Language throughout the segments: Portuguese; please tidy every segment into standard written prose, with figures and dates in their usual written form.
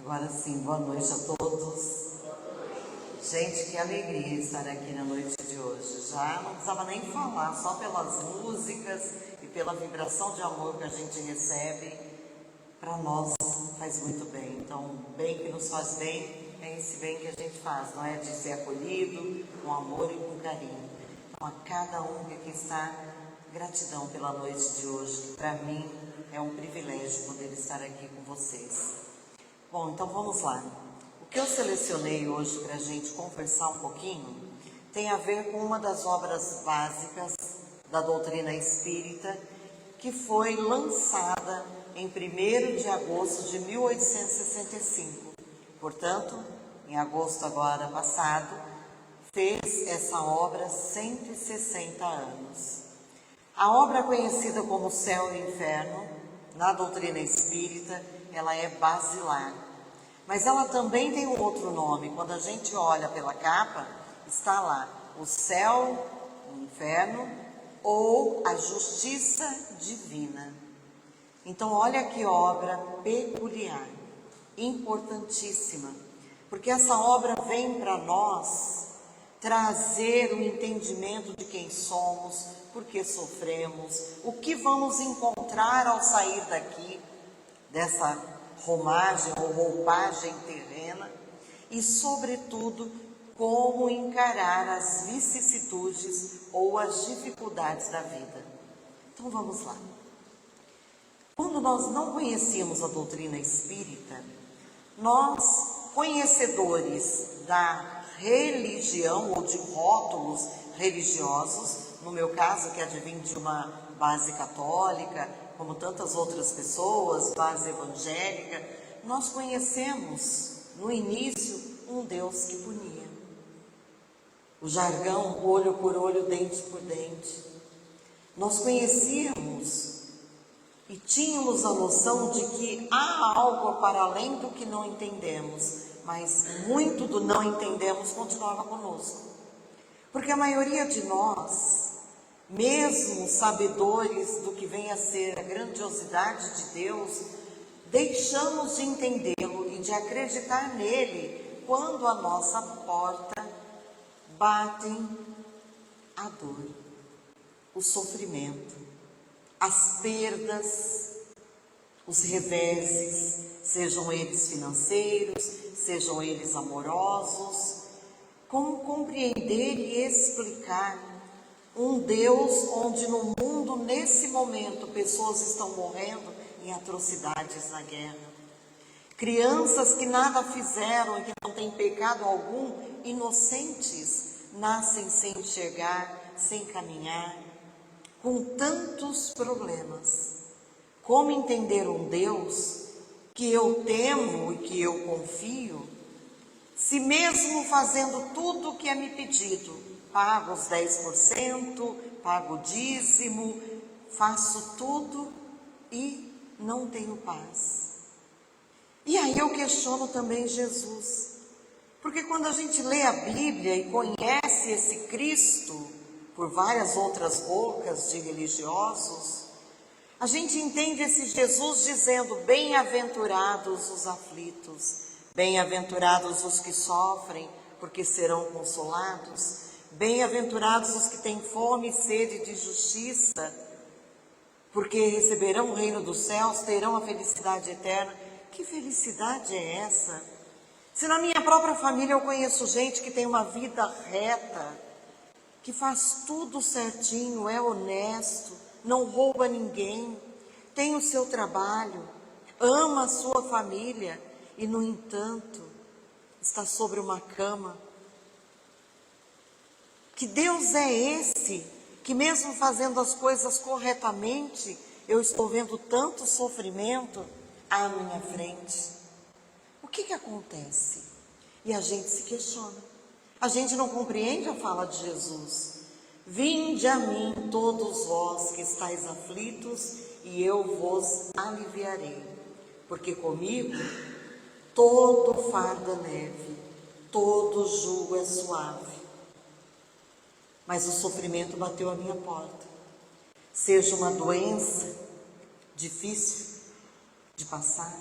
Agora sim, boa noite a todos. Gente, que alegria estar aqui na noite de hoje. Já não precisava nem falar, só pelas músicas e pela vibração de amor que a gente recebe, para nós faz muito bem. Então, o bem que nos faz bem é esse bem que a gente faz, não é? De ser acolhido com amor e com carinho. Então, a cada um que aqui está, gratidão pela noite de hoje, que para mim é um privilégio poder estar aqui com vocês. Bom, então vamos lá. O que eu selecionei hoje para a gente conversar um pouquinho tem a ver com uma das obras básicas da doutrina espírita que foi lançada em 1º de agosto de 1865. Portanto, em agosto agora passado, fez essa obra 160 anos. A obra conhecida como Céu e Inferno, na doutrina espírita, ela é basilar. Mas ela também tem um outro nome. Quando a gente olha pela capa, está lá o céu, o inferno ou a justiça divina. Então olha que obra peculiar, importantíssima, porque essa obra vem para nós trazer o entendimento de quem somos, por que sofremos, o que vamos encontrar ao sair daqui, dessa romagem ou roupagem terrena, e sobretudo como encarar as vicissitudes ou as dificuldades da vida. Então vamos lá. Quando nós não conhecíamos a doutrina espírita, nós, conhecedores da religião ou de rótulos religiosos, no meu caso que advém de uma base católica, como tantas outras pessoas, base evangélica, nós conhecemos no início um Deus que punia. O jargão, olho por olho, dente por dente. Nós conhecíamos e tínhamos a noção de que há algo para além do que não entendemos, mas muito do não entendemos continuava conosco. Porque a maioria de nós, mesmo sabedores do que vem a ser a grandiosidade de Deus, deixamos de entendê-lo e de acreditar nele quando a nossa porta batem a dor, o sofrimento, as perdas, os reveses, sejam eles financeiros, sejam eles amorosos. Como compreender e explicar um Deus onde no mundo, nesse momento, pessoas estão morrendo em atrocidades na guerra? Crianças que nada fizeram e que não têm pecado algum, inocentes, nascem sem enxergar, sem caminhar, com tantos problemas. Como entender um Deus que eu temo e que eu confio, se mesmo fazendo tudo o que é me pedido, pago os 10%, pago o dízimo, faço tudo e não tenho paz? E aí eu questiono também Jesus, porque quando a gente lê a Bíblia e conhece esse Cristo por várias outras bocas de religiosos, a gente entende esse Jesus dizendo: bem-aventurados os aflitos, bem-aventurados os que sofrem, porque serão consolados, bem-aventurados os que têm fome e sede de justiça, porque receberão o reino dos céus, terão a felicidade eterna. Que felicidade é essa? Se na minha própria família eu conheço gente que tem uma vida reta, que faz tudo certinho, é honesto, não rouba ninguém, tem o seu trabalho, ama a sua família e, no entanto, está sobre uma cama. Que Deus é esse que, mesmo fazendo as coisas corretamente, eu estou vendo tanto sofrimento à minha frente? O que acontece? E a gente se questiona. A gente não compreende a fala de Jesus. Vinde a mim todos vós que estáis aflitos e eu vos aliviarei. Porque comigo todo fardo é leve, todo jugo é suave. Mas o sofrimento bateu à minha porta. Seja uma doença difícil de passar,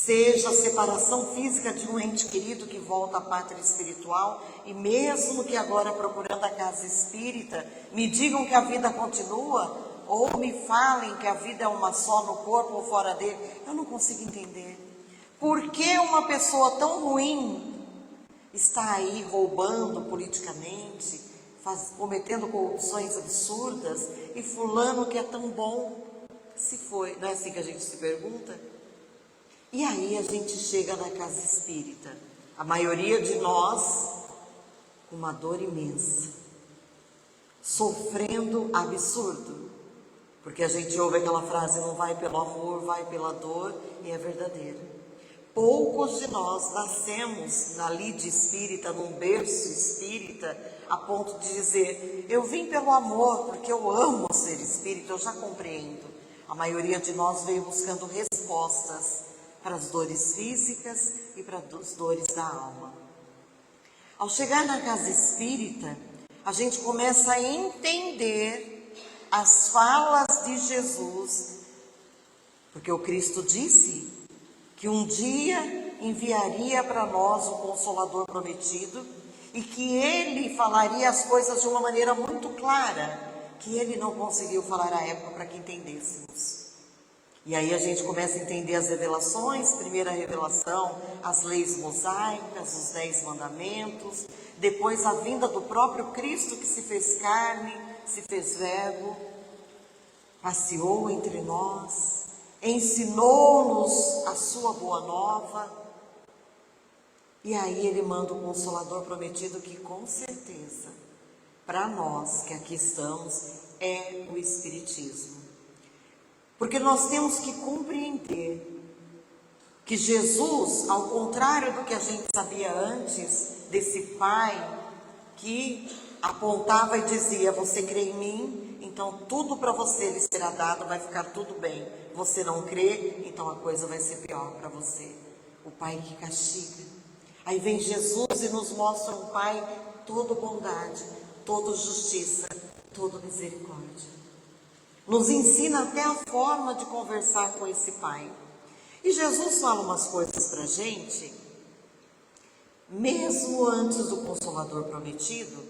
seja a separação física de um ente querido que volta à pátria espiritual, e mesmo que agora procurando a casa espírita, me digam que a vida continua, ou me falem que a vida é uma só no corpo ou fora dele, eu não consigo entender. Por que uma pessoa tão ruim está aí roubando politicamente, cometendo corrupções absurdas, e fulano que é tão bom se foi? Não é assim que a gente se pergunta? E aí a gente chega na casa espírita, a maioria de nós com uma dor imensa, sofrendo absurdo, porque a gente ouve aquela frase, não vai pelo amor, vai pela dor, e é verdadeira. Poucos de nós nascemos na lide espírita, num berço espírita, a ponto de dizer, eu vim pelo amor, porque eu amo ser espírita, eu já compreendo. A maioria de nós veio buscando respostas para as dores físicas e para as dores da alma. Ao chegar na casa espírita, a gente começa a entender as falas de Jesus, porque o Cristo disse que um dia enviaria para nós o Consolador prometido e que ele falaria as coisas de uma maneira muito clara, que ele não conseguiu falar à época para que entendêssemos. E aí a gente começa a entender as revelações, primeira revelação, as leis mosaicas, os 10 mandamentos, depois a vinda do próprio Cristo que se fez carne, se fez verbo, passeou entre nós, ensinou-nos a sua boa nova, e aí ele manda o Consolador prometido que com certeza, para nós que aqui estamos, é o Espiritismo. Porque nós temos que compreender que Jesus, ao contrário do que a gente sabia antes, desse Pai que apontava e dizia, você crê em mim, então tudo para você lhe será dado, vai ficar tudo bem. Você não crê, então a coisa vai ser pior para você. O Pai que castiga. Aí vem Jesus e nos mostra um Pai todo bondade, todo justiça, todo misericórdia. Nos ensina até a forma de conversar com esse Pai. E Jesus fala umas coisas para a gente, mesmo antes do Consolador prometido,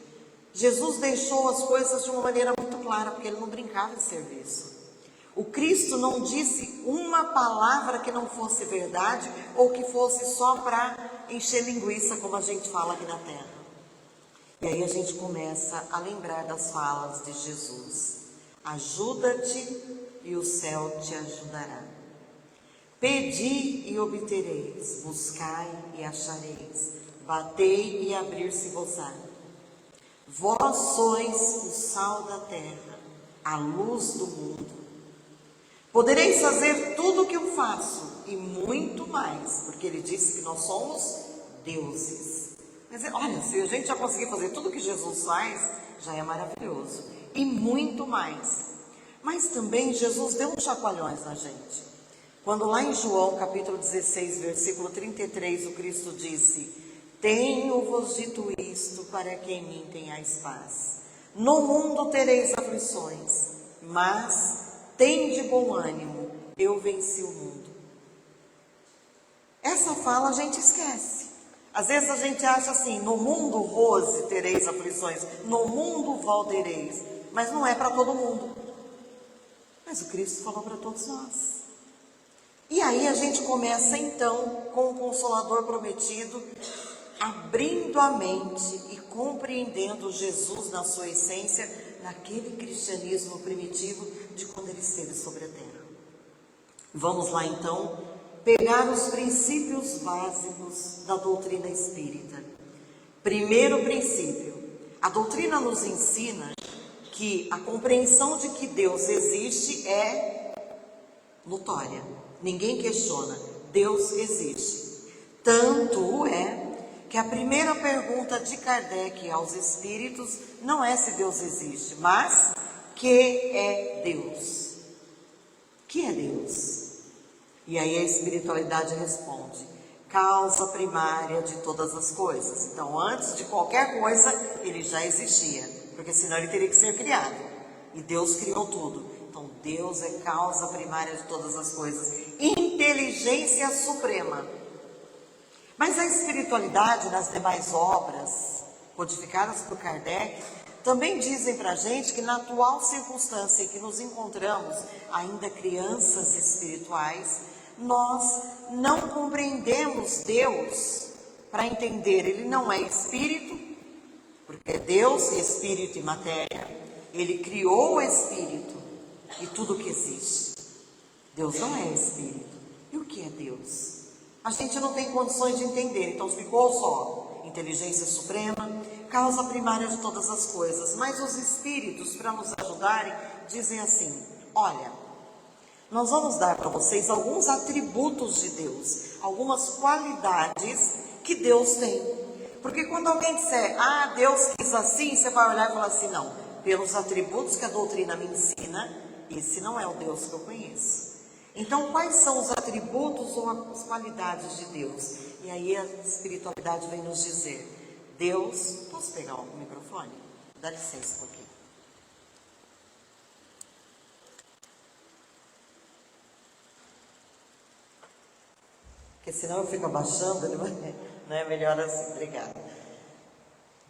Jesus deixou as coisas de uma maneira muito clara, porque ele não brincava de serviço. O Cristo não disse uma palavra que não fosse verdade, ou que fosse só para encher linguiça, como a gente fala aqui na Terra. E aí a gente começa a lembrar das falas de Jesus. Ajuda-te e o céu te ajudará. Pedi e obtereis, buscai e achareis, batei e abrir-se-vos-á. Vós sois o sal da terra, a luz do mundo. Podereis fazer tudo o que eu faço e muito mais, porque ele disse que nós somos deuses. Mas olha, se a gente já conseguir fazer tudo o que Jesus faz, já é maravilhoso. E muito mais. Mas também Jesus deu uns chacoalhões na gente. Quando lá em João capítulo 16, versículo 33, o Cristo disse, tenho-vos dito isto para que em mim tenhais paz. No mundo tereis aflições, mas tende bom ânimo, eu venci o mundo. Essa fala a gente esquece. Às vezes a gente acha assim, no mundo, Rose, tereis aflições, no mundo, Valdereis. Mas não é para todo mundo. Mas o Cristo falou para todos nós. E aí a gente começa então com o Consolador prometido, abrindo a mente e compreendendo Jesus na sua essência, naquele cristianismo primitivo de quando ele esteve sobre a terra. Vamos lá então pegar os princípios básicos da doutrina espírita. Primeiro princípio, a doutrina nos ensina que a compreensão de que Deus existe é notória. Ninguém questiona, Deus existe. Tanto é que a primeira pergunta de Kardec aos espíritos não é se Deus existe, mas que é Deus? Que é Deus? E aí a espiritualidade responde, causa primária de todas as coisas. Então, antes de qualquer coisa, ele já existia, porque senão ele teria que ser criado. E Deus criou tudo. Então, Deus é causa primária de todas as coisas. Inteligência inteligência suprema. Mas a espiritualidade, nas demais obras codificadas por Kardec, também dizem para a gente que na atual circunstância em que nos encontramos, ainda crianças espirituais, nós não compreendemos Deus para entender. Ele não é espírito, porque é Deus, espírito e matéria. Ele criou o espírito e tudo que existe. Deus não é espírito. E o que é Deus? A gente não tem condições de entender, então ficou só inteligência suprema, causa primária de todas as coisas. Mas os espíritos, para nos ajudarem, dizem assim: olha, nós vamos dar para vocês alguns atributos de Deus, algumas qualidades que Deus tem. Porque quando alguém disser, Deus quis assim, você vai olhar e falar assim: não, pelos atributos que a doutrina me ensina, esse não é o Deus que eu conheço. Então, quais são os atributos ou as qualidades de Deus? E aí a espiritualidade vem nos dizer: Deus... Posso pegar o microfone? Dá licença um pouquinho. Porque senão eu fico abaixando, não é melhor assim. Obrigada.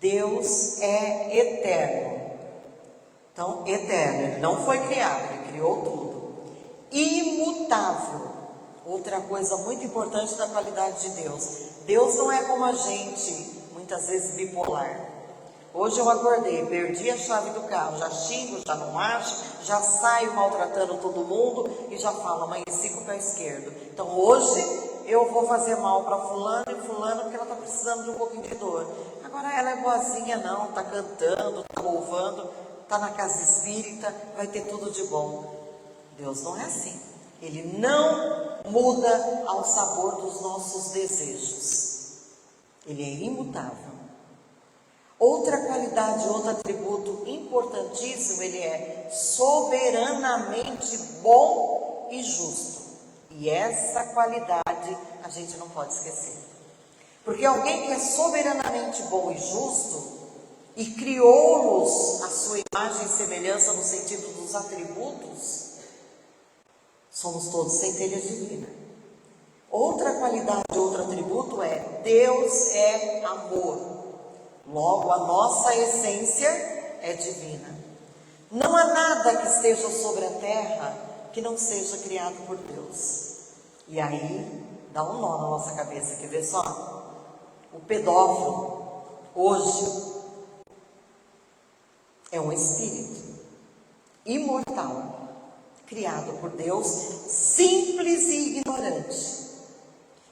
Deus é eterno. Então, eterno, ele não foi criado, ele criou tudo. Imutável, outra coisa muito importante da qualidade de Deus. Deus não é como a gente, muitas vezes bipolar. Hoje eu acordei, perdi a chave do carro, já xingo, já não acho, já saio maltratando todo mundo e já falo, amanheci com o pé esquerdo. Então hoje eu vou fazer mal para fulano e fulano porque ela está precisando de um pouquinho de dor. Agora ela é boazinha não, está cantando, está louvando, está na casa espírita, vai ter tudo de bom. Deus não é assim. Ele não muda ao sabor dos nossos desejos. Ele é imutável. Outra qualidade, outro atributo importantíssimo, ele é soberanamente bom e justo. E essa qualidade a gente não pode esquecer. Porque alguém que é soberanamente bom e justo e criou-nos a sua imagem e semelhança no sentido dos atributos, somos todos centelhas divinas. Outra qualidade, outro atributo é: Deus é amor. Logo, a nossa essência é divina. Não há nada que esteja sobre a terra que não seja criado por Deus. E aí, dá um nó na nossa cabeça, quer ver só? O pedófilo, hoje, é um espírito imortal, criado por Deus, simples e ignorante,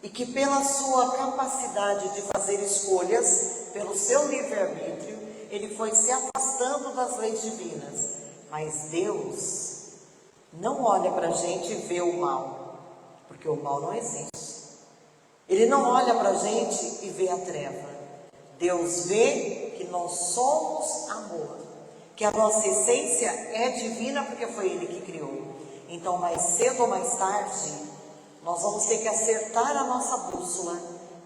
e que pela sua capacidade de fazer escolhas, pelo seu livre-arbítrio, ele foi se afastando das leis divinas. Mas Deus não olha para a gente e vê o mal, porque o mal não existe. Ele não olha para a gente e vê a treva. Deus vê que nós somos amor, que a nossa essência é divina porque foi Ele que criou. Então, mais cedo ou mais tarde, nós vamos ter que acertar a nossa bússola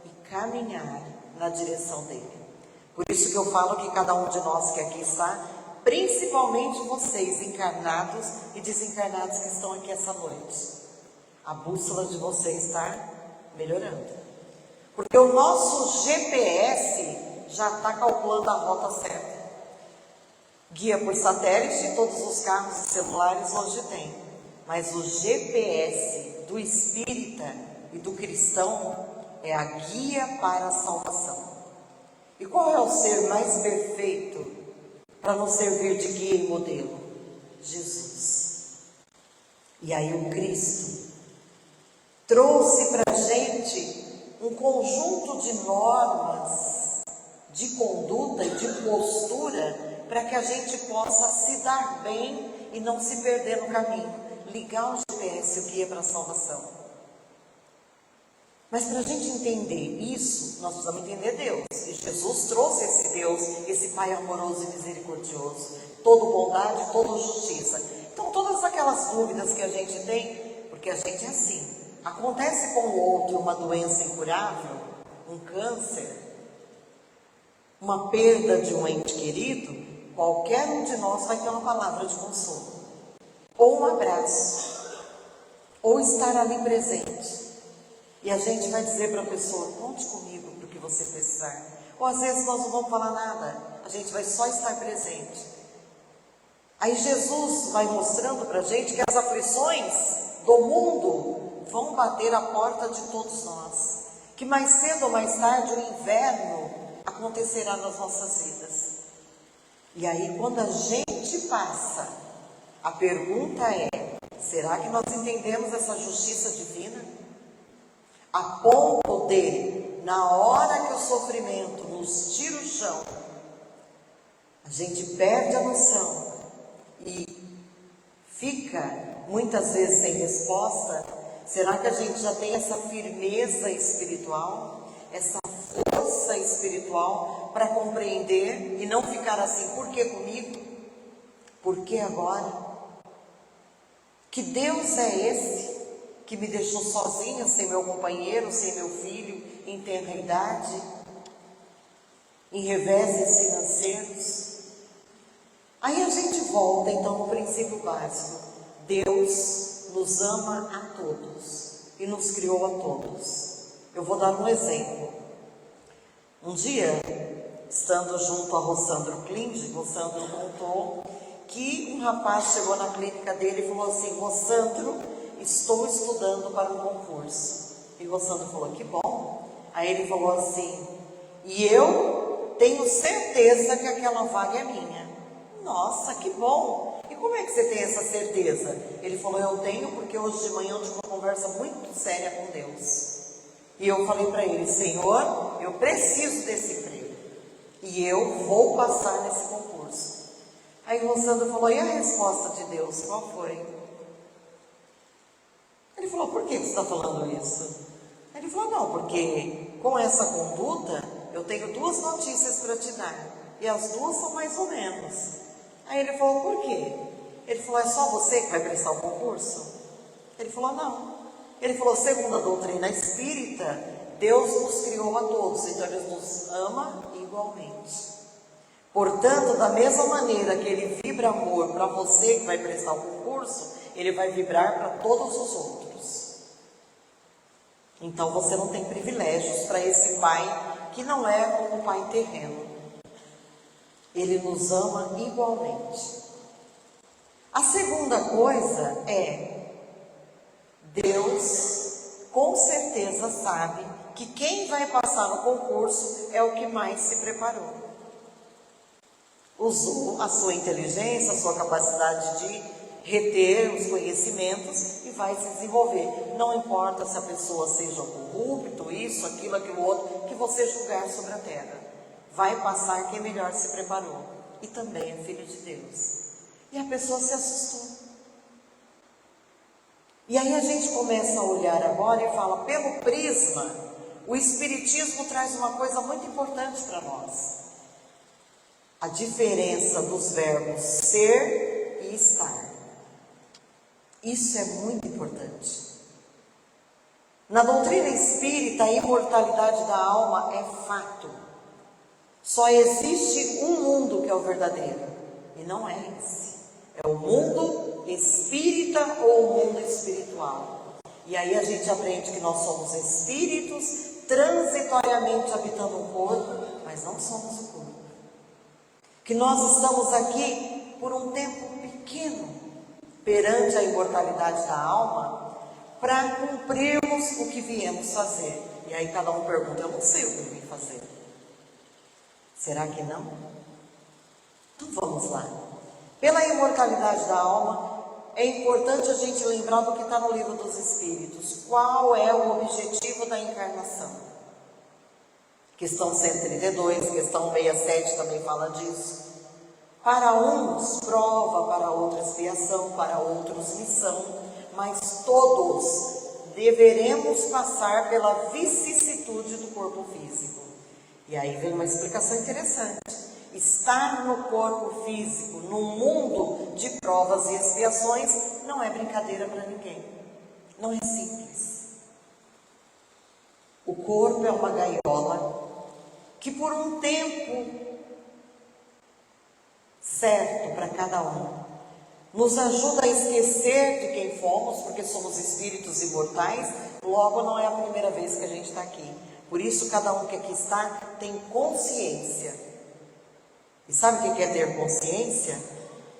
e caminhar na direção dele. Por isso que eu falo que cada um de nós que aqui está, principalmente vocês encarnados e desencarnados que estão aqui essa noite, a bússola de vocês está melhorando. Porque o nosso GPS já está calculando a rota certa. Guia por satélite, todos os carros e celulares hoje tem. Mas o GPS do espírita e do cristão é a guia para a salvação. E qual é o ser mais perfeito para nos servir de guia e modelo? Jesus. E aí o Cristo trouxe para a gente um conjunto de normas, de conduta e de postura para que a gente possa se dar bem e não se perder no caminho. Ligar o GPS, o guia para a salvação. Mas para a gente entender isso, nós precisamos entender Deus. E Jesus trouxe esse Deus, esse Pai amoroso e misericordioso, todo bondade, toda justiça. Então todas aquelas dúvidas que a gente tem, porque a gente é assim, acontece com o outro uma doença incurável, um câncer, uma perda de um ente querido, qualquer um de nós vai ter uma palavra de consolo, ou um abraço. ou estar ali presente. E a gente vai dizer para a pessoa, conte comigo para o que você precisar. Ou às vezes nós não vamos falar nada, a gente vai só estar presente. Aí Jesus vai mostrando para a gente que as aflições do mundo vão bater a porta de todos nós. Que mais cedo ou mais tarde o inverno acontecerá nas nossas vidas. E aí quando a gente passa, a pergunta é, será que nós entendemos essa justiça divina? A ponto de, na hora que o sofrimento nos tira o chão, a gente perde a noção e fica muitas vezes sem resposta. Será que a gente já tem essa firmeza espiritual, essa força espiritual para compreender e não ficar assim, por que comigo? Por que agora? Que Deus é esse que me deixou sozinha, sem meu companheiro, sem meu filho, em tenra idade, em reveses financeiros? Aí a gente volta então no princípio básico. Deus nos ama a todos e nos criou a todos. Eu vou dar um exemplo. Um dia, estando junto a Rossandro Klinde, Rossandro contou que um rapaz chegou na clínica dele e falou assim, Rossandro, estou estudando para um concurso. E Rossandro falou, que bom. Aí ele falou assim, e eu tenho certeza que aquela vaga é minha. Nossa, que bom! E como é que você tem essa certeza? Ele falou, eu tenho porque hoje de manhã eu tive uma conversa muito séria com Deus. E eu falei para ele, Senhor, eu preciso desse emprego. E eu vou passar nesse concurso. Aí o Rossandro falou, e a resposta de Deus, qual foi? Ele falou, por que você está falando isso? Ele falou, não, porque com essa conduta, eu tenho duas notícias para te dar. E as duas são mais ou menos. Aí ele falou, por quê? Ele falou, é só você que vai prestar o concurso? Ele falou, não. Ele falou, segundo a doutrina espírita, Deus nos criou a todos, então Ele nos ama igualmente. Portanto, da mesma maneira que Ele vibra amor para você que vai prestar o concurso, Ele vai vibrar para todos os outros. Então você não tem privilégios para esse Pai que não é como um Pai terreno. Ele nos ama igualmente. A segunda coisa é, Deus com certeza sabe que quem vai passar no concurso é o que mais se preparou. Usou a sua inteligência, a sua capacidade de reter os conhecimentos e vai se desenvolver. Não importa se a pessoa seja corrupto, isso, aquilo outro, que você julgar sobre a terra. Vai passar quem melhor se preparou. E também é filho de Deus. E a pessoa se assustou. E aí a gente começa a olhar agora e fala, pelo prisma, o Espiritismo traz uma coisa muito importante para nós. A diferença dos verbos ser e estar. Isso é muito importante. Na doutrina espírita, a imortalidade da alma é fato. Só existe um mundo que é o verdadeiro, e não é esse. É o mundo espírita ou o mundo espiritual. E aí a gente aprende que nós somos espíritos transitoriamente habitando um corpo, mas não somos o corpo. Que nós estamos aqui por um tempo pequeno, perante a imortalidade da alma, para cumprirmos o que viemos fazer. E aí cada um pergunta, eu não sei o que eu vim fazer. Será que não? Então vamos lá. Pela imortalidade da alma, é importante a gente lembrar do que está no livro dos Espíritos. Qual é o objetivo da encarnação? Questão 132, questão 67 também fala disso. Para uns, prova, para outros, expiação, para outros, missão, mas todos deveremos passar pela vicissitude do corpo físico. E aí vem uma explicação interessante. Estar no corpo físico, num mundo de provas e expiações, não é brincadeira para ninguém. Não é simples. O corpo é uma gaiola que por um tempo certo para cada um, nos ajuda a esquecer de quem fomos, porque somos espíritos imortais, logo não é a primeira vez que a gente está aqui. Por isso, cada um que aqui está tem consciência. E sabe o que é ter consciência?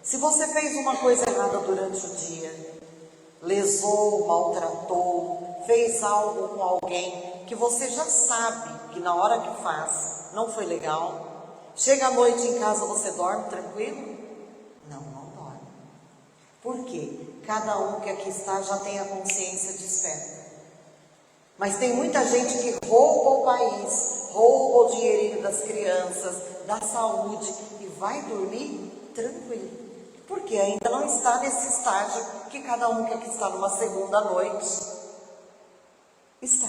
Se você fez uma coisa errada durante o dia, lesou, maltratou, fez algo com alguém que você já sabe que na hora que faz não foi legal, chega à noite em casa, você dorme tranquilo? Não dorme. Por quê? Cada um que aqui está já tem a consciência desperta. Mas tem muita gente que rouba o país, rouba o dinheirinho das crianças, da saúde e vai dormir tranquilo. Porque ainda não está nesse estágio que cada um que aqui está numa segunda noite está.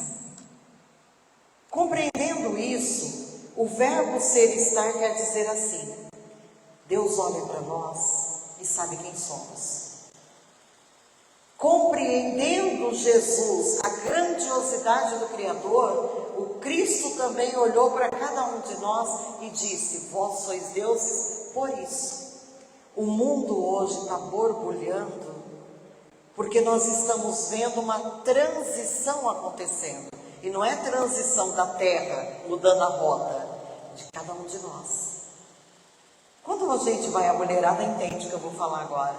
Compreendendo isso, o verbo ser e estar quer dizer assim: Deus olha para nós e sabe quem somos. Compreendendo Jesus, a grandiosidade do Criador, o Cristo também olhou para cada um de nós e disse: vós sois deuses por isso. O mundo hoje está borbulhando, porque nós estamos vendo uma transição acontecendo. E não é transição da terra mudando a rota, de cada um de nós. Quando a gente vai, a mulherada entende o que eu vou falar agora.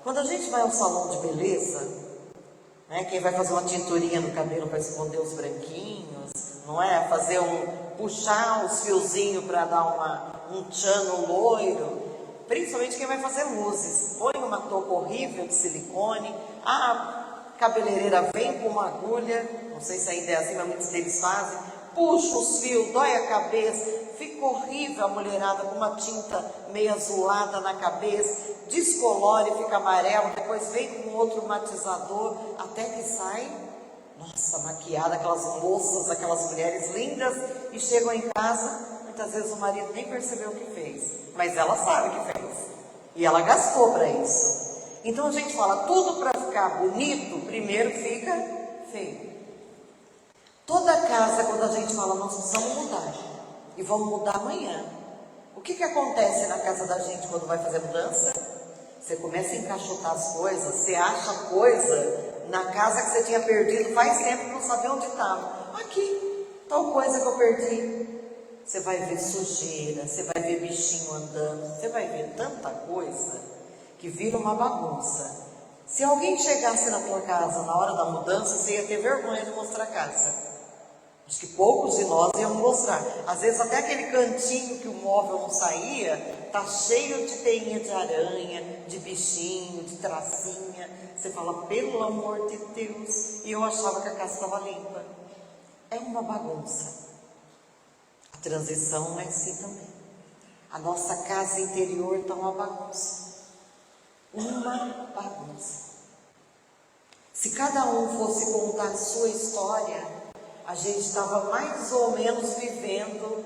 Quando a gente vai ao salão de beleza, né, quem vai fazer uma tinturinha no cabelo para esconder os branquinhos, não é? Puxar os fiozinhos para dar um tchan no loiro. Principalmente quem vai fazer luzes. Põe uma touca horrível de silicone, a cabeleireira vem com uma agulha, não sei se ainda é assim, mas muitos deles fazem, puxa os fios, dói a cabeça, fica horrível a mulherada com uma tinta meio azulada na cabeça, descolore, fica amarelo, depois vem com outro matizador, até que sai, nossa, maquiada, aquelas moças, aquelas mulheres lindas, e chegam em casa, muitas vezes o marido nem percebeu o que fez, mas ela sabe o que fez, e ela gastou para isso. Então a gente fala, tudo para ficar bonito, primeiro fica feio. Toda casa, quando a gente fala, nós precisamos mudar, e vamos mudar amanhã. O que acontece na casa da gente quando vai fazer mudança? Você começa a encaixotar as coisas, você acha coisa na casa que você tinha perdido faz tempo que não sabia onde estava. Aqui, tal coisa que eu perdi. Você vai ver sujeira, você vai ver bichinho andando, você vai ver tanta coisa que vira uma bagunça. Se alguém chegasse na tua casa na hora da mudança, você ia ter vergonha de mostrar a casa. Acho que poucos de nós iam mostrar. Às vezes até aquele cantinho que o móvel não saía, tá cheio de teinha de aranha, de bichinho, de tracinha. Você fala, pelo amor de Deus. E eu achava que a casa estava limpa. É uma bagunça. A transição é assim também. A nossa casa interior está uma bagunça. Uma bagunça. Se cada um fosse contar a sua história, a gente estava mais ou menos vivendo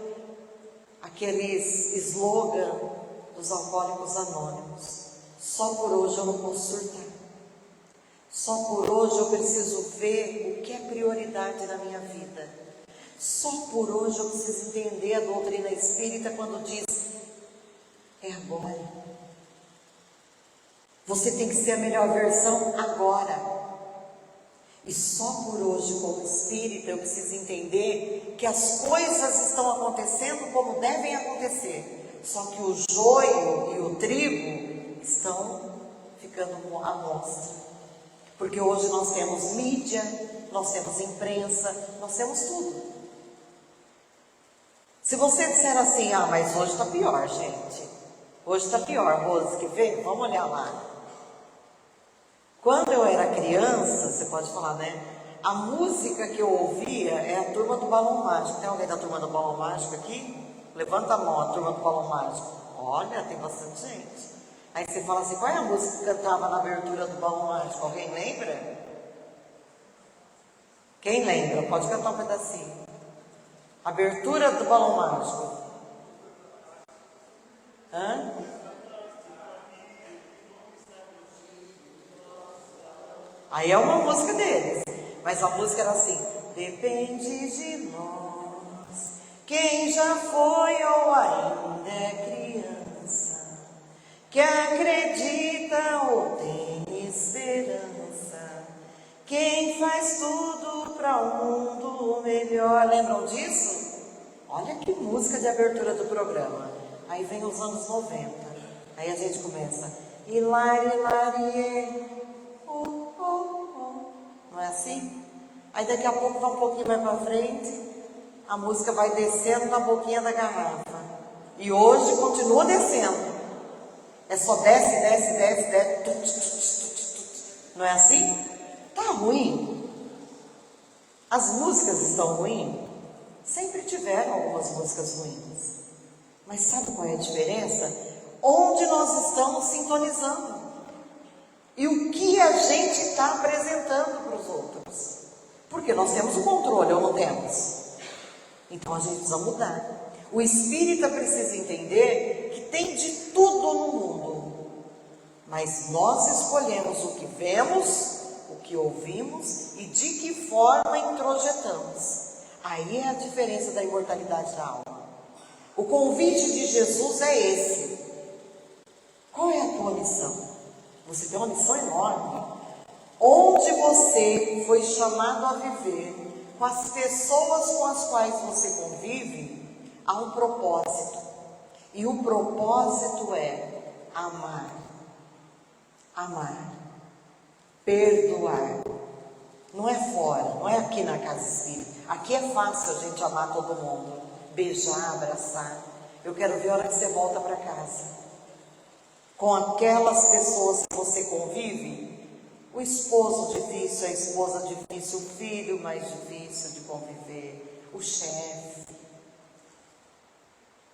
aqueles slogan dos alcoólicos anônimos. Só por hoje eu não posso surtar. Só por hoje eu preciso ver o que é prioridade na minha vida. Só por hoje eu preciso entender a doutrina espírita quando diz, é agora. Você tem que ser a melhor versão agora. E só por hoje, como espírita, eu preciso entender que as coisas estão acontecendo como devem acontecer. Só que o joio e o trigo estão ficando à mostra. Porque hoje nós temos mídia, nós temos imprensa, nós temos tudo. Se você disser assim, mas hoje está pior, gente. Hoje está pior, Rose, que vê? Vamos olhar lá. Quando eu era criança, você pode falar, né? A música que eu ouvia é a Turma do Balão Mágico. Tem alguém da Turma do Balão Mágico aqui? Levanta a mão, a Turma do Balão Mágico. Olha, tem bastante gente. Aí você fala assim, qual é a música que cantava na abertura do Balão Mágico? Alguém lembra? Quem lembra? Pode cantar um pedacinho. Abertura do Balão Mágico. Hã? Aí é uma música deles, mas a música era assim, depende de nós, quem já foi ou ainda é criança, que acredita ou tem esperança, quem faz tudo para um mundo melhor. Lembram disso? Olha que música de abertura do programa. Aí vem os anos 90. Aí a gente começa. Hilari, Lari, oh, oh, oh. Não é assim? Aí daqui a pouco vai um pouquinho mais para frente, a música vai descendo na boquinha da garrafa. E hoje continua descendo. É só desce, desce, desce, desce. Não é assim? Tá ruim. As músicas estão ruins? Sempre tiveram algumas músicas ruins. Mas sabe qual é a diferença? Onde nós estamos sintonizando. E o que a gente está apresentando para os outros. Porque nós temos o controle ou não temos? Então a gente precisa mudar. O espírita precisa entender que tem de tudo no mundo. Mas nós escolhemos o que vemos, o que ouvimos e de que forma introjetamos. Aí é a diferença da imortalidade da alma. O convite de Jesus é esse. Qual é a tua missão? Você tem uma missão enorme. Onde você foi chamado a viver, com as pessoas com as quais você convive, há um propósito. E o propósito é amar. Amar. Perdoar. Não é fora, não é aqui na casa espírita. Aqui é fácil a gente amar todo mundo. Beijar, abraçar. Eu quero ver a hora que você volta para casa. Com aquelas pessoas que você convive, o esposo difícil, a esposa difícil, o filho mais difícil de conviver, o chefe,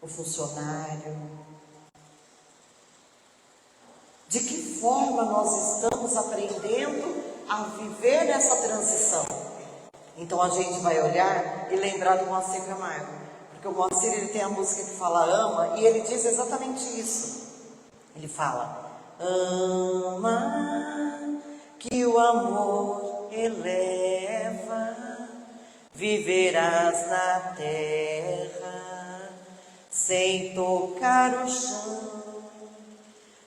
o funcionário. De que forma nós estamos aprendendo a viver nessa transição? Então a gente vai olhar e lembrar do Moacir Camargo, porque o Moacir ele tem a música que fala ama e ele diz exatamente isso. Ele fala: ama, que o amor eleva, viverás na terra sem tocar o chão.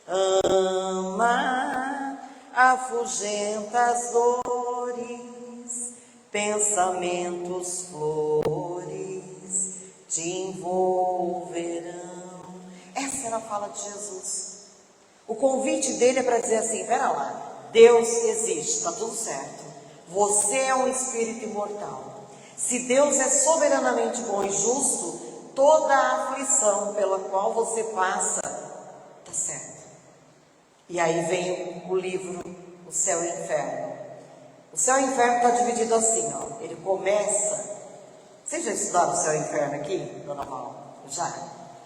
Ama, afugenta as dores, pensamentos flores te envolverão. Essa era a fala de Jesus. O convite dele é para dizer assim: pera lá, Deus existe, está tudo certo. Você é um espírito imortal. Se Deus é soberanamente bom e justo, toda a aflição pela qual você passa, está certo. E aí vem o livro O Céu e o Inferno. O Céu e o Inferno está dividido assim, ó. Ele começa... Vocês já estudaram o Céu e o Inferno aqui, Dona Mal? Já?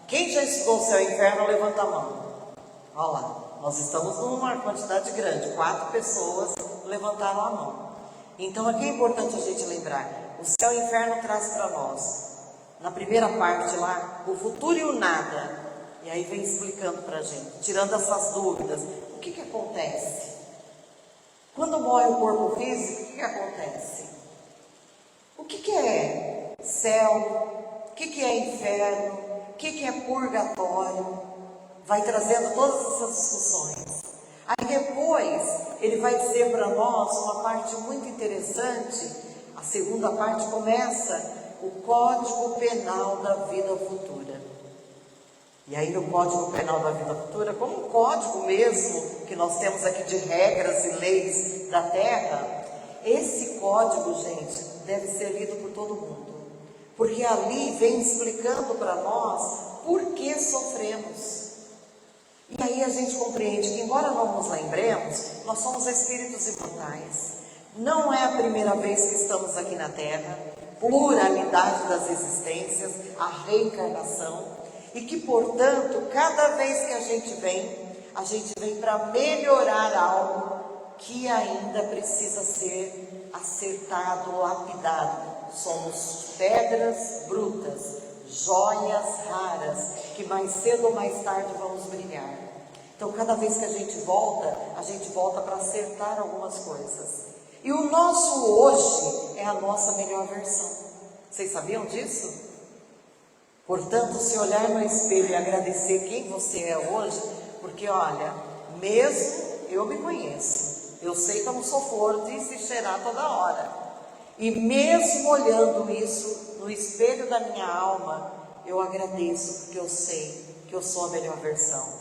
Quem já estudou o Céu e o Inferno, levanta a mão. Olha lá, nós estamos numa quantidade grande. 4 pessoas levantaram a mão. Então aqui é importante a gente lembrar. O Céu e o Inferno traz para nós, na primeira parte lá, o futuro e o nada. E aí vem explicando para a gente, tirando essas dúvidas. O que acontece? Quando morre o corpo físico, o que acontece? O que é céu? O que é inferno? O que é purgatório? Vai trazendo todas essas discussões. Aí depois, ele vai dizer para nós uma parte muito interessante. A segunda parte começa o Código Penal da Vida Futura. E aí no Código Penal da Vida Futura, como um código mesmo que nós temos aqui de regras e leis da Terra, esse código, gente, deve ser lido por todo mundo. Porque ali vem explicando para nós por que sofremos. E aí a gente compreende que, embora não nos lembremos, nós somos espíritos imortais. Não é a primeira vez que estamos aqui na Terra, pluralidade das existências, a reencarnação. E que, portanto, cada vez que a gente vem para melhorar algo que ainda precisa ser acertado, lapidado. Somos pedras brutas, joias raras, que mais cedo ou mais tarde vamos brilhar. Então, cada vez que a gente volta para acertar algumas coisas. E o nosso hoje é a nossa melhor versão. Vocês sabiam disso? Portanto, se olhar no espelho e agradecer quem você é hoje, Porque olha, mesmo eu me conheço, eu sei que eu não sou flor de se cheirar toda hora. E mesmo olhando isso no espelho da minha alma, eu agradeço, porque eu sei que eu sou a melhor versão.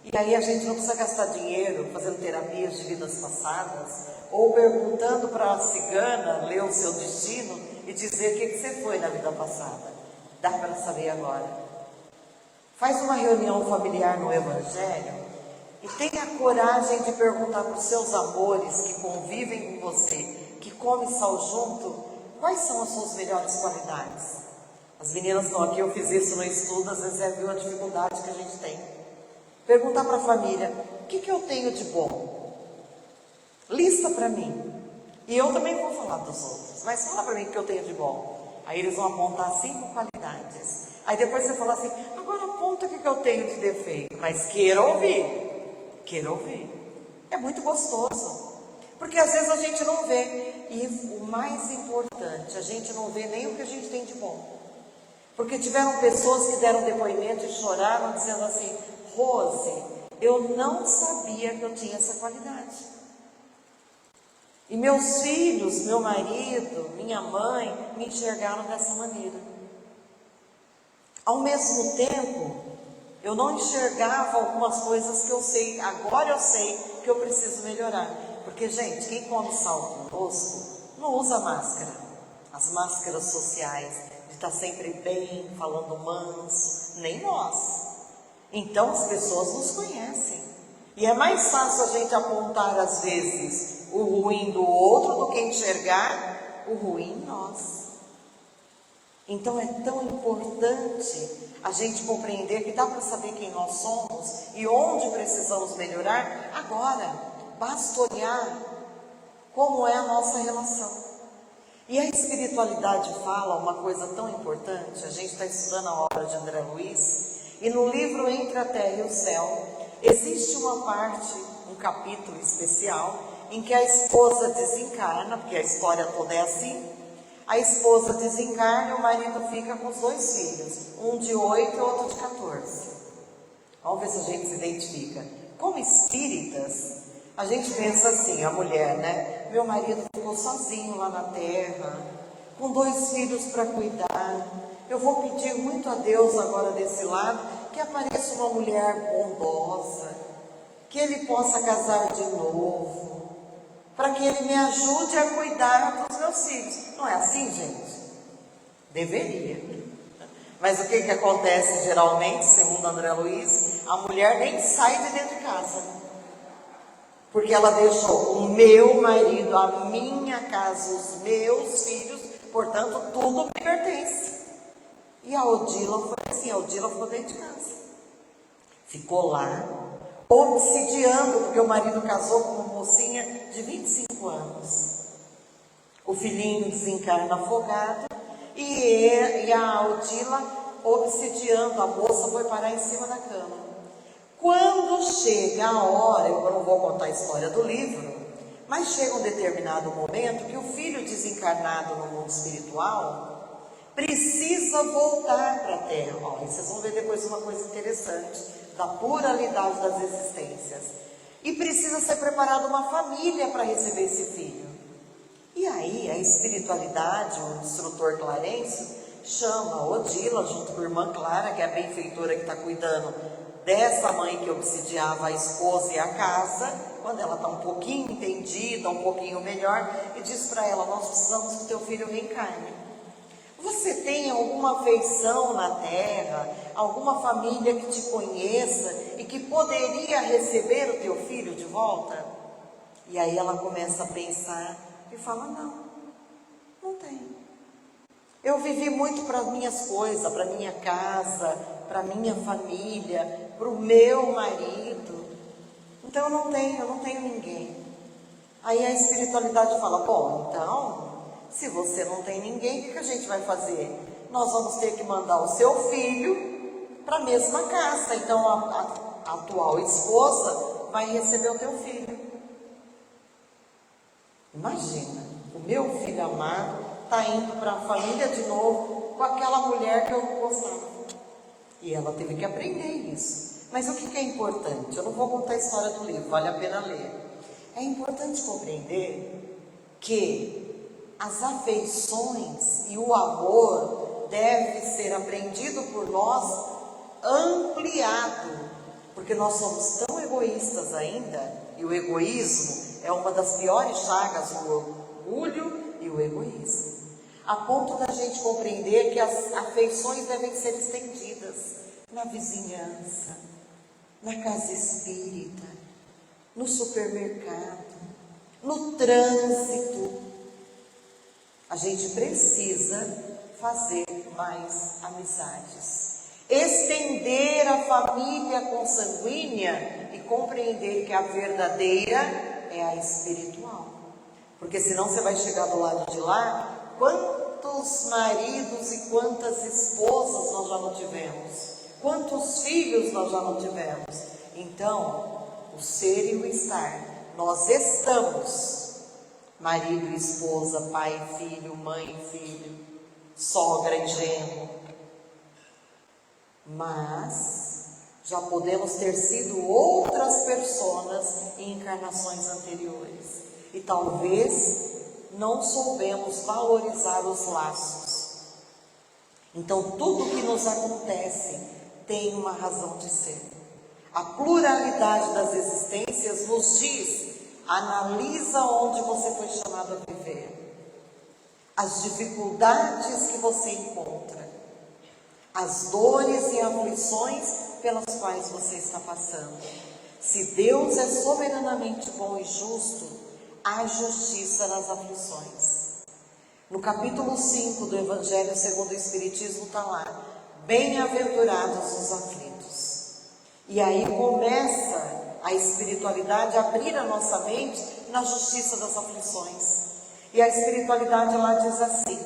E aí a gente não precisa gastar dinheiro fazendo terapias de vidas passadas, ou perguntando para a cigana ler o seu destino e dizer o que você foi na vida passada. Dá para saber agora. Faz uma reunião familiar no Evangelho e tenha coragem de perguntar para os seus amores que convivem com você, que comem sal junto, quais são as suas melhores qualidades. As meninas estão aqui, eu fiz isso no estudo, às vezes viu a dificuldade que a gente tem. Perguntar para a família, o que eu tenho de bom? Lista para mim. E eu também vou falar dos outros, mas fala para mim o que eu tenho de bom. Aí eles vão apontar 5 qualidades. Aí depois você fala assim, agora aponta o que eu tenho de defeito. Mas queira ouvir. Queira ouvir. É muito gostoso. Porque às vezes a gente não vê. E o mais importante, a gente não vê nem o que a gente tem de bom. Porque tiveram pessoas que deram depoimento e choraram dizendo assim, Rose, eu não sabia que eu tinha essa qualidade. E meus filhos, meu marido, minha mãe, me enxergaram dessa maneira. Ao mesmo tempo, eu não enxergava algumas coisas que eu sei, agora eu sei que eu preciso melhorar. Porque, gente, quem come sal conosco não usa máscara. As máscaras sociais, de estar sempre bem, falando manso, nem nós. Então as pessoas nos conhecem. E é mais fácil a gente apontar, às vezes, o ruim do outro do que enxergar o ruim em nós. Então é tão importante a gente compreender que dá para saber quem nós somos e onde precisamos melhorar agora. Basta olhar como é a nossa relação. E a espiritualidade fala uma coisa tão importante. A gente está estudando a obra de André Luiz, e no livro Entre a Terra e o Céu, existe uma parte, um capítulo especial, em que a esposa desencarna, porque a história toda é assim. A esposa desencarna e o marido fica com os 2 filhos, um de 8 e outro de 14. Vamos ver se a gente se identifica. Como espíritas, a gente pensa assim, a mulher, né? Meu marido ficou sozinho lá na terra, com 2 filhos para cuidar. Eu vou pedir muito a Deus agora desse lado, que apareça uma mulher bondosa, que ele possa casar de novo, para que ele me ajude a cuidar dos meus filhos. Não é assim, gente? Deveria. Mas o que acontece geralmente, segundo André Luiz? A mulher nem sai de dentro de casa. Porque ela deixou o meu marido, a minha casa, os meus filhos, portanto, tudo me pertence. E a Odila foi assim, a Odila ficou dentro de casa. Ficou lá, obsidiando, porque o marido casou com uma mocinha de 25 anos. O filhinho desencarna afogado e a Odila obsidiando, a moça foi parar em cima da cama. Quando chega a hora, eu não vou contar a história do livro, mas chega um determinado momento que o filho desencarnado no mundo espiritual precisa voltar para a Terra. Olha, vocês vão ver depois uma coisa interessante da pluralidade das existências. E precisa ser preparada uma família para receber esse filho. E aí a espiritualidade, o instrutor Clarencio, chama a Odila, junto com a irmã Clara, que é a benfeitora que está cuidando dessa mãe que obsidiava a esposa e a casa, quando ela está um pouquinho entendida, um pouquinho melhor, e diz para ela, nós precisamos que o teu filho reencarne. Você tem alguma afeição na terra, alguma família que te conheça e que poderia receber o teu filho de volta? E aí ela começa a pensar e fala, não tenho. Eu vivi muito para as minhas coisas, para minha casa, para minha família, para o meu marido. Então eu não tenho ninguém. Aí a espiritualidade fala, bom, então, se você não tem ninguém, o que a gente vai fazer? Nós vamos ter que mandar o seu filho para a mesma casa. Então a atual esposa vai receber o teu filho. Imagina, o meu filho amado está indo para a família de novo com aquela mulher que eu gostava. E ela teve que aprender isso. Mas o que é importante? Eu não vou contar a história do livro, vale a pena ler. É importante compreender que as afeições e o amor deve ser aprendido por nós, ampliado, porque nós somos tão egoístas ainda, e o egoísmo é uma das piores chagas, o orgulho e o egoísmo, a ponto da gente compreender que as afeições devem ser estendidas na vizinhança, na casa espírita, no supermercado, no trânsito. A gente precisa fazer mais amizades, estender a família consanguínea e compreender que a verdadeira é a espiritual. Porque senão você vai chegar do lado de lá, quantos maridos e quantas esposas nós já não tivemos? Quantos filhos nós já não tivemos? Então, o ser e o estar, nós estamos, marido e esposa, pai e filho, mãe e filho, sogra e genro, mas já podemos ter sido outras personas em encarnações anteriores, e talvez não soubemos valorizar os laços. Então tudo que nos acontece tem uma razão de ser. A pluralidade das existências nos diz: analisa onde você foi chamado a viver, as dificuldades que você encontra, as dores e aflições pelas quais você está passando. Se Deus é soberanamente bom e justo, há justiça nas aflições. No capítulo 5 do Evangelho segundo o Espiritismo está lá: bem-aventurados os aflitos. E aí começa a espiritualidade a abrir a nossa mente na justiça das aflições. E a espiritualidade lá diz assim: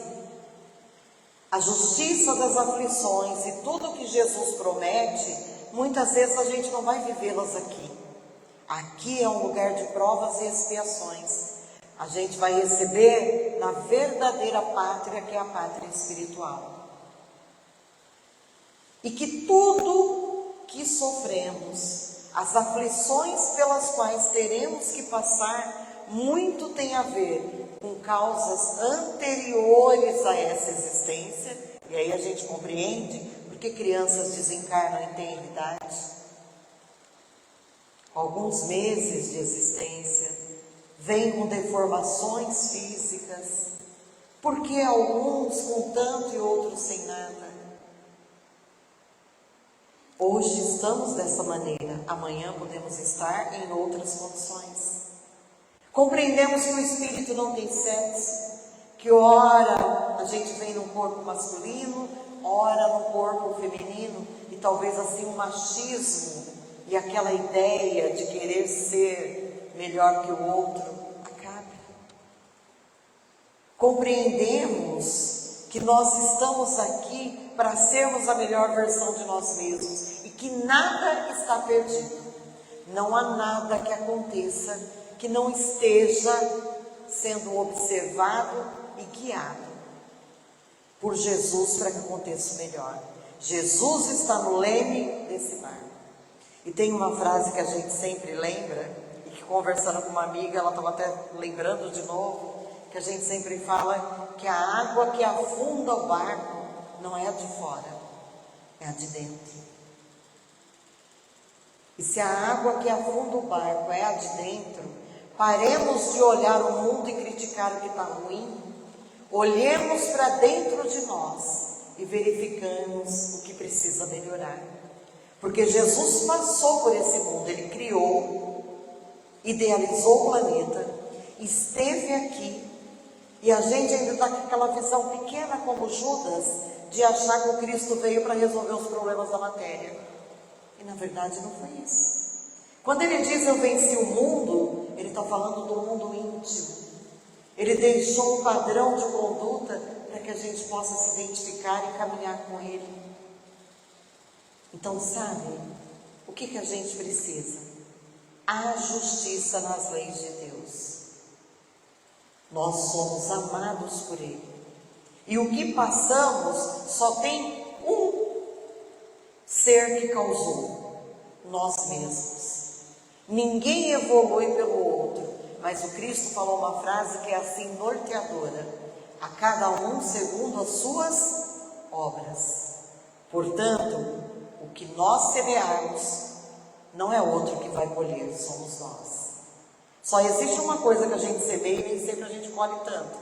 a justiça das aflições e tudo que Jesus promete, muitas vezes a gente não vai vivê-las aqui. Aqui é um lugar de provas e expiações. A gente vai receber na verdadeira pátria, que é a pátria espiritual. E que tudo que sofremos, as aflições pelas quais teremos que passar, muito tem a ver com causas anteriores a essa existência. E aí a gente compreende porque crianças desencarnam em tenridade, alguns meses de existência, vêm com deformações físicas, porque alguns com tanto e outros sem nada. Hoje estamos dessa maneira, amanhã podemos estar em outras condições. Compreendemos que o espírito não tem sexo, que ora a gente vem num corpo masculino, ora no corpo feminino, e talvez assim o machismo e aquela ideia de querer ser melhor que o outro acabe. Compreendemos que nós estamos aqui para sermos a melhor versão de nós mesmos e que nada está perdido. Não há nada que aconteça que não esteja sendo observado e guiado por Jesus para que aconteça o melhor. Jesus está no leme desse barco. E tem uma frase que a gente sempre lembra, e que conversando com uma amiga, ela estava até lembrando de novo, que a gente sempre fala que a água que afunda o barco não é a de fora, é a de dentro. E se a água que afunda o barco é a de dentro, paremos de olhar o mundo e criticar o que está ruim, olhemos para dentro de nós e verificamos o que precisa melhorar. Porque Jesus passou por esse mundo, Ele criou, idealizou o planeta, esteve aqui, e a gente ainda está com aquela visão pequena como Judas, de achar que o Cristo veio para resolver os problemas da matéria. E na verdade não foi isso. Quando Ele diz eu venci o mundo, Ele está falando do mundo íntimo. Ele deixou um padrão de conduta para que a gente possa se identificar e caminhar com Ele. Então, sabe, o que a gente precisa? A justiça nas leis de Deus. Nós somos amados por Ele. E o que passamos só tem um ser que causou. nós mesmos. Ninguém evolui pelo outro, mas o Cristo falou uma frase que é assim norteadora: a cada um segundo as suas obras. Portanto, o que nós semearmos não é outro que vai colher, somos nós. Só existe uma coisa que a gente semeia e nem sempre a gente colhe tanto,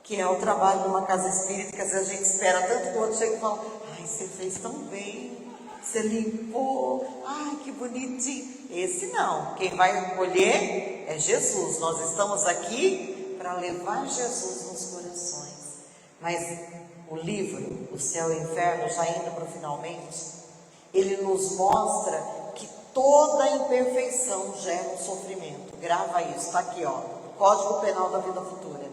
que é o trabalho numa casa espírita, que às vezes a gente espera tanto que o outro chega e fala: ai, você fez tão bem, você limpou, ai, que bonitinho. Esse não, quem vai colher é Jesus. Nós estamos aqui para levar Jesus nos corações. Mas o livro, O Céu e o Inferno, já indo para o finalmente, ele nos mostra que toda imperfeição gera um sofrimento. Grava isso, está aqui, ó, Código Penal da Vida Futura.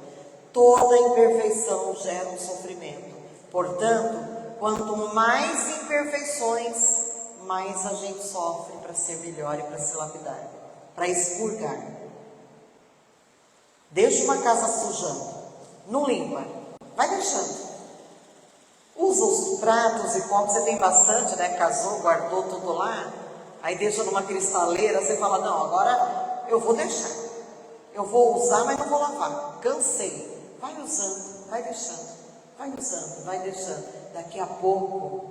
Toda imperfeição gera um sofrimento. Portanto, quanto mais imperfeições, mais a gente sofre para ser melhor e para se lapidar, para expurgar. Deixa uma casa sujando, não limpa, vai deixando. Usa os pratos e copos, você tem bastante, né? Casou, guardou tudo lá, aí deixa numa cristaleira, você fala: não, agora eu vou deixar. Eu vou usar, mas não vou lavar. Cansei. Vai usando, vai deixando. Vai usando, vai deixando. Daqui a pouco,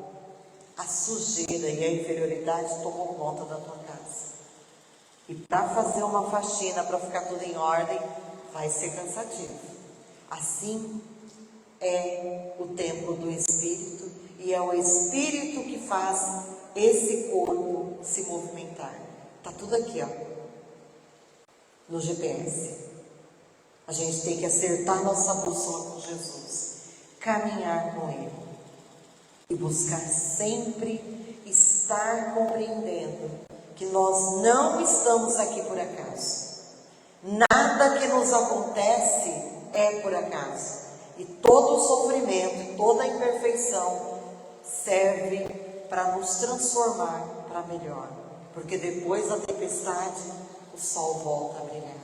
a sujeira e a inferioridade tomam conta da tua casa. E para fazer uma faxina, para ficar tudo em ordem, vai ser cansativo. Assim é o templo do Espírito, e é o Espírito que faz esse corpo se movimentar. Está tudo aqui, ó, no GPS. A gente tem que acertar nossa bússola com Jesus, caminhar com Ele e buscar sempre estar compreendendo que nós não estamos aqui por acaso. Nada que nos acontece é por acaso. E todo o sofrimento e toda a imperfeição serve para nos transformar para melhor. Porque depois da tempestade, o sol volta a brilhar.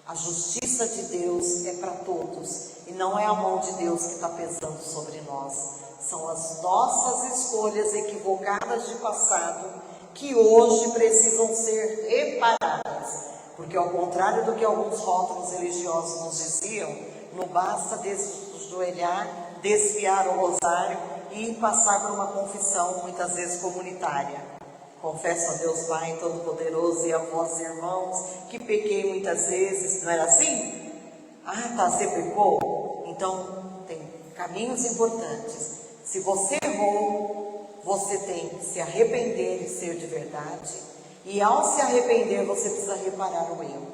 A justiça de Deus é para todos, e não é a mão de Deus que está pesando sobre nós. São as nossas escolhas equivocadas de passado que hoje precisam ser reparadas. Porque ao contrário do que alguns rótulos religiosos nos diziam, não basta desjoelhar, desfiar o rosário e passar por uma confissão, muitas vezes comunitária. Confesso a Deus Pai Todo-Poderoso e a vós, irmãos, que pequei muitas vezes. Não era assim? Ah, tá, você pecou? Então, tem caminhos importantes. Se você errou, você tem que se arrepender e ser de verdade. E ao se arrepender, você precisa reparar o erro.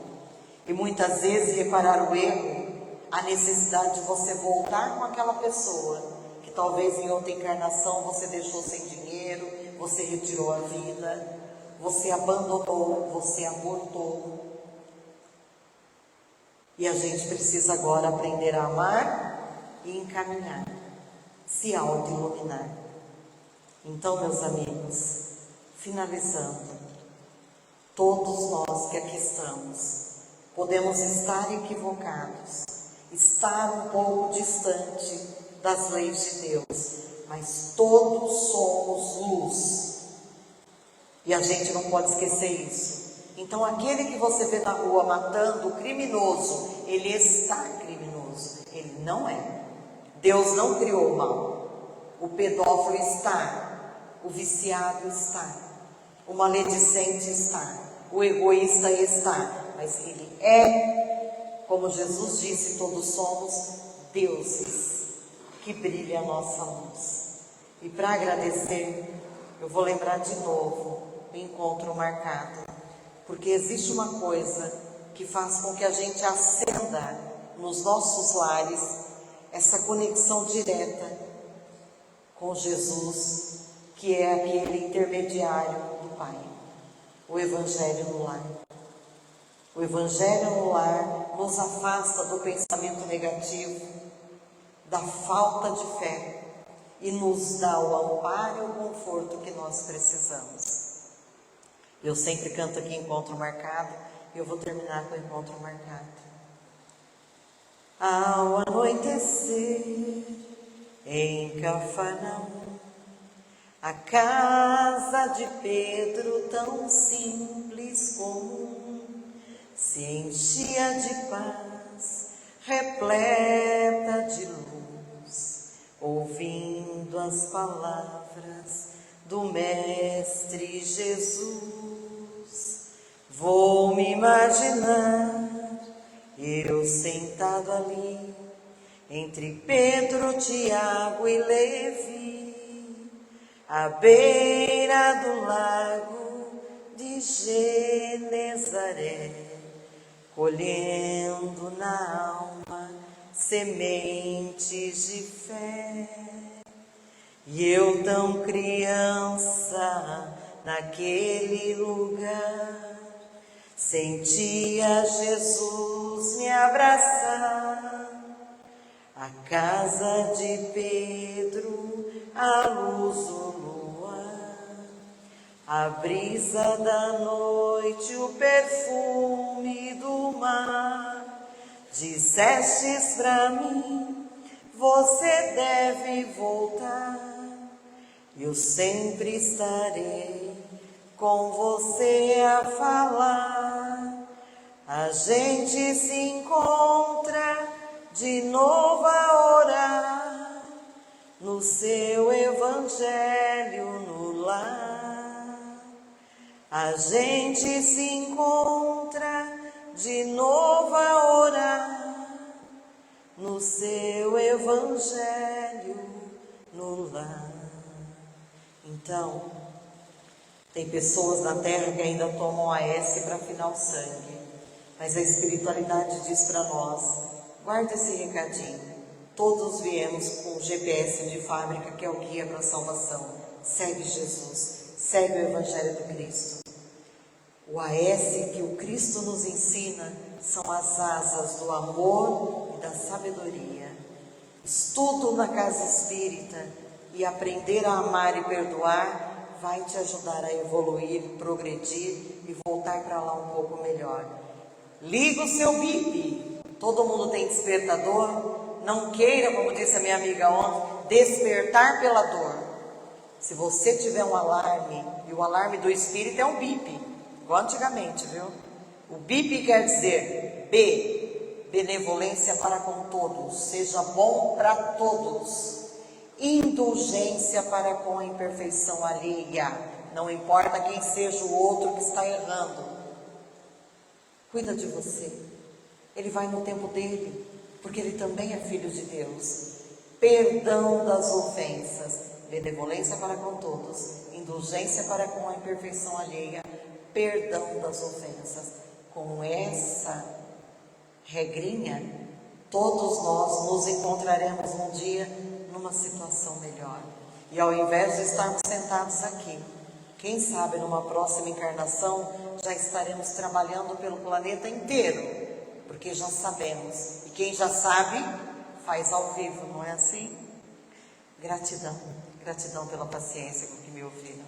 E muitas vezes, reparar o erro, a necessidade de você voltar com aquela pessoa que talvez em outra encarnação você deixou sem dinheiro, você retirou a vida, você abandonou, você abortou. E a gente precisa agora aprender a amar e encaminhar, se auto-iluminar. Então, meus amigos, finalizando, todos nós que aqui estamos, podemos estar equivocados, estar um pouco distante das leis de Deus, mas todos somos luz. E a gente não pode esquecer isso. Então aquele que você vê na rua matando o criminoso, ele está criminoso, ele não é. Deus não criou o mal. O pedófilo está, o viciado está, o maledicente está, o egoísta está, mas ele é, como Jesus disse, todos somos deuses que brilha a nossa luz. E para agradecer, eu vou lembrar de novo o encontro marcado, porque existe uma coisa que faz com que a gente acenda nos nossos lares essa conexão direta com Jesus, que é aquele intermediário do Pai, o Evangelho no lar. O Evangelho no lar nos afasta do pensamento negativo, da falta de fé, e nos dá o amparo e o conforto que nós precisamos. Eu sempre canto aqui Encontro Marcado, e eu vou terminar com o Encontro Marcado. Ao anoitecer em Cafarnaum, A casa de Pedro, tão simples, comum, se enchia de paz, repleta de luz, ouvindo as palavras do Mestre Jesus. Vou me imaginar eu sentado ali, entre Pedro, Tiago e Levi, à beira do lago de Genezaré, colhendo na alma sementes de fé. E eu tão criança naquele lugar, sentia Jesus me abraçar. A casa de Pedro, a luz do luar, a brisa da noite, o perfume do mar. Dissestes pra mim, você deve voltar. Eu sempre estarei com você a falar. A gente se encontra de novo a orar, no seu evangelho no lar. A gente se encontra de novo a orar, no seu evangelho no lar. Então, tem pessoas na terra que ainda tomam AS para afinar o sangue, mas a espiritualidade diz para nós: guarda esse recadinho. Todos viemos com o GPS de fábrica, que é o guia para a salvação. Segue Jesus, segue o Evangelho do Cristo. O AS que o Cristo nos ensina são as asas do amor e da sabedoria. Estudo na casa espírita e aprender a amar e perdoar vai te ajudar a evoluir, progredir e voltar para lá um pouco melhor. Liga o seu bip. Todo mundo tem despertador. Não queira, como disse a minha amiga ontem, despertar pela dor. Se você tiver um alarme, e o alarme do espírito é um bip, igual antigamente, viu? O bip quer dizer B, benevolência para com todos, seja bom para todos. Indulgência para com a imperfeição alheia, não importa quem seja o outro que está errando. Cuida de você, ele vai no tempo dele, porque ele também é filho de Deus. Perdão das ofensas, benevolência para com todos, indulgência para com a imperfeição alheia, perdão das ofensas. Com essa regrinha, todos nós nos encontraremos um dia numa situação melhor. E ao invés de estarmos sentados aqui, quem sabe numa próxima encarnação já estaremos trabalhando pelo planeta inteiro, porque já sabemos. E quem já sabe, faz ao vivo, não é assim? Gratidão, gratidão pela paciência com que me ouviram.